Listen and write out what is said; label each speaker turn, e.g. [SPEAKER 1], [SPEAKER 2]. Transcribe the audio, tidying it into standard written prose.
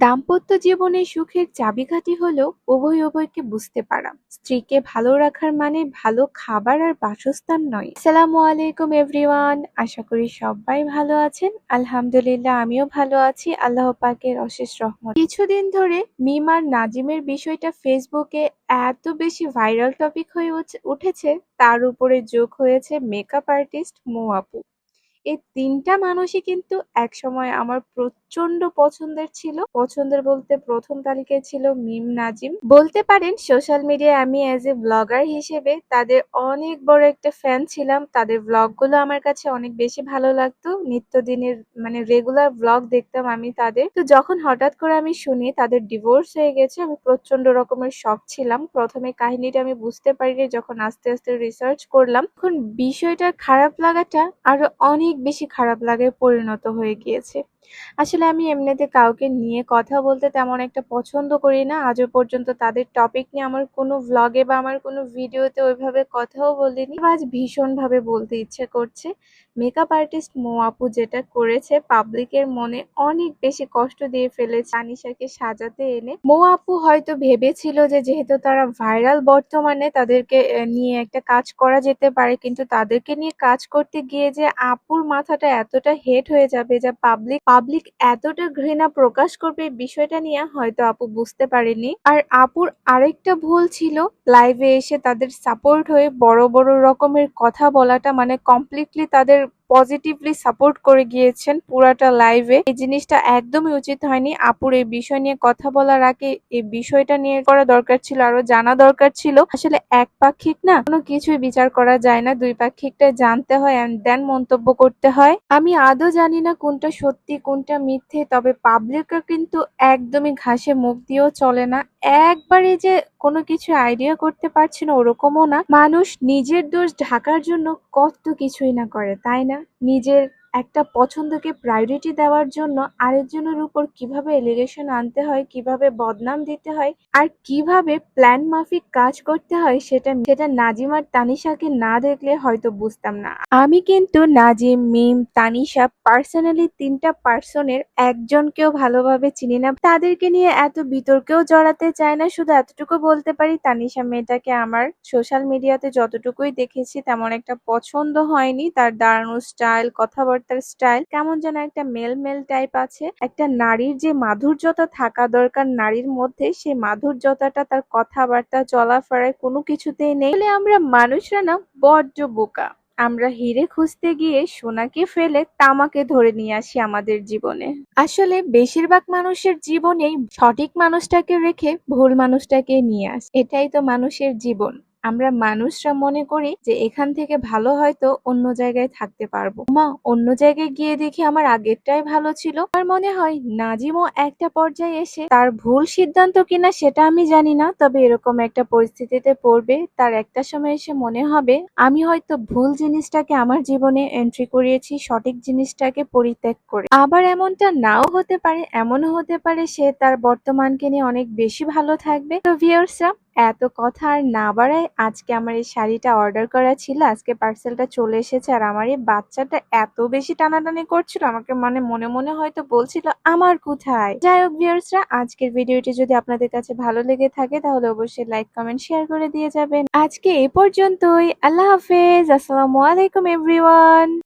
[SPEAKER 1] দাম্পত্য জীবনে সুখের চাবিকাঠি হলো উভয়কে বুঝতে পারা। স্ত্রীকে ভালো রাখার মানে ভালো খাবার আর বাসস্থান নয়। আসসালামু আলাইকুম এভরিওয়ান, আশা করি সবাই ভালো আছেন। আলহামদুলিল্লাহ, আমিও ভালো আছি, আল্লাহ পাকের অশেষ রহমত। কিছুদিন ধরে মিম আর নাজিমের বিষয়টা ফেসবুকে এত বেশি ভাইরাল টপিক হয়ে উঠেছে, তার উপরে যোগ হয়েছে মেকআপ আর্টিস্ট মৌ আপু। এই ৩টা মানুষই কিন্তু একসময় আমার প্রচন্ড পছন্দের ছিল। পছন্দের বলতে প্রথম তালিকায় ছিল মিম, নাজিম। বলতে পারেন সোশ্যাল মিডিয়ায় আমি অ্যাজ এ ব্লগার হিসেবে তাদের অনেক বড় একটা ফ্যান ছিলাম। তাদের ব্লগগুলো আমার কাছে অনেক বেশি ভালো লাগতো। নিত্যদিনের মানে রেগুলার ব্লগ দেখতাম আমি তাদের। তো যখন হঠাৎ করে আমি শুনি তাদের ডিভোর্স হয়ে গেছে, আমি প্রচন্ড রকমের শক ছিলাম। প্রথমে কাহিনীটা আমি বুঝতে পারিনি, যখন আস্তে আস্তে রিসার্চ করলাম তখন বিষয়টার খারাপ লাগাটা আরো অনেক বেশি খারাপ লাগায় পরিণত হয়ে গিয়েছে। আসলে আমি এমনিতে কাউকে নিয়ে কথা বলতে তেমন একটা পছন্দ করি না। আজও পর্যন্ত তাদের টপিক নিয়ে আমার কোনো ভ্লগে বা আমার কোনো ভিডিওতে ওইভাবে কথাও বলিনি। আজ ভীষণভাবে বলতে ইচ্ছে করছে। মেকআপ আর্টিস্ট মৌ আপু যেটা করেছে পাবলিকের মনে অনেক বেশি কষ্ট দিয়ে ফেলেছে তানিশাকে সাজাতে এনে। মৌ আপু হয়তো ভেবেছিল যে যেহেতু তারা ভাইরাল বর্তমানে, তাদেরকে নিয়ে একটা কাজ করা যেতে পারে, কিন্তু তাদেরকে নিয়ে কাজ করতে গিয়ে যে আপুর মাথাটা এতটা হেট হয়ে যাবে, যে পাবলিক এতটা ঘৃণা প্রকাশ করবে, এই বিষয়টা নিয়ে হয়তো আপু বুঝতে পারেনি। আর আপুর আরেকটা ভুল ছিল লাইভে এসে তাদের সাপোর্ট হয়ে বড় বড় রকমের কথা বলাটা, মানে কমপ্লিটলি তাদের পজিটিভলি সাপোর্ট করে গিয়েছেন পুরাটা লাইভে। এই জিনিসটা একদমই উচিত হয়নি। আপুর এই বিষয় নিয়ে কথা বলার আগে এই বিষয়টা নিয়ে করা দরকার ছিল, আরো জানা দরকার ছিল। আসলে একপাক্ষিক না কোনো কিছুই বিচার করা যায় না, দুই পাক্ষিকটা জানতে হয় এন্ড দেন মন্তব্য করতে হয়। আমি আদৌ জানি না কোনটা সত্যি কোনটা মিথ্যে, তবে পাবলিকরা কিন্তু একদমই ঘাসে মুখ দিয়েও চলে না। একবারে যে কোনো কিছু আইডিয়া করতে পারছে না ওরকমও না। মানুষ নিজের দোষ ঢাকার জন্য কত কিছুই না করে, তাই না? নিজের একটা পছন্দকে প্রায়োরিটি দেওয়ার জন্য আরেকজনের উপর কিভাবে এলিগেশন আনতে হয়, কিভাবে বদনাম দিতে হয়, আর কিভাবে প্ল্যান মাফিক কাজ করতে হয়, সেটা নাজিম আর তানিশাকে না দেখলে হয়তো বুঝতাম না। আমি কিন্তু নাজিম, মিম, তানিশা পার্সোনালি ৩টা পার্সনের একজনকেও ভালোভাবে চিনি না। তাদেরকে নিয়ে এত বিতর্কেও জড়াতে চাই না। শুধু এতটুকু বলতে পারি, তানিশা মেয়েটাকে আমার সোশ্যাল মিডিয়াতে যতটুকুই দেখেছি তেমন একটা পছন্দ হয়নি। তার দাঁড়ানোর স্টাইল, কথাবার্তার স্টাইল কেমন যেন একটা মেল মেল টাইপ আছে। একটা নারীর যে মাধুর্যতা থাকা দরকার নারীর মধ্যে, সেই মাধুর্যতাটা তার কথাবার্তা চলাফেরায় কোনো কিছুতেই নেই। বলে আমরা মানুষরা না বড্ড বোকা। আমরা হিরে খুঁজতে গিয়ে সোনাকে ফেলে তামাকে ধরে নিয়ে আসি আমাদের জীবনে। আসলে বেশিরভাগ মানুষের জীবনেই সঠিক মানুষটাকে রেখে ভুল মানুষটাকে নিয়ে আসে। এটাই তো মানুষের জীবন। আমরা মানুষরা মনে করি যে এখান থেকে ভালো হয়তো অন্য জায়গায় থাকতে পারবো। অন্য জায়গায় গিয়ে দেখি আমার আগেরটাই ভালো ছিল। আমার মনে হয় নাজিমও একটা পর্যায়ে এসে, তার ভুল সিদ্ধান্ত কিনা সেটা আমি জানি না, তবে এরকম একটা পরিস্থিতিতে পড়বে, তার একটা সময় এসে মনে হবে আমি হয়তো ভুল জিনিসটাকে আমার জীবনে এন্ট্রি করিয়েছি, সঠিক জিনিসটাকে পরিত্যাগ করে। আবার এমনটা নাও হতে পারে, এমনও হতে পারে সে তার বর্তমানকে নিয়ে অনেক বেশি ভালো থাকবে। তো ভিউয়ার্সরা, এত কথা আর না বাড়ায়, আজকে আমার এই শাড়িটা অর্ডার করা ছিল, আজকে পার্সেলটা চলে এসেছে। আর আমার এই বাচ্চাটা এত বেশি টানাটানি করছিল, আমাকে মানে মনে মনে হয়তো বলছিল আমার কোথায়। যাই হোক ভিউয়ার্সরা, আজকের ভিডিওটি যদি আপনাদের কাছে ভালো লেগে থাকে তাহলে অবশ্যই লাইক, কমেন্ট, শেয়ার করে দিয়ে যাবেন। আজকে এই পর্যন্তই। আল্লাহ হাফেজ। আসসালামু আলাইকুম এভরিওয়ান।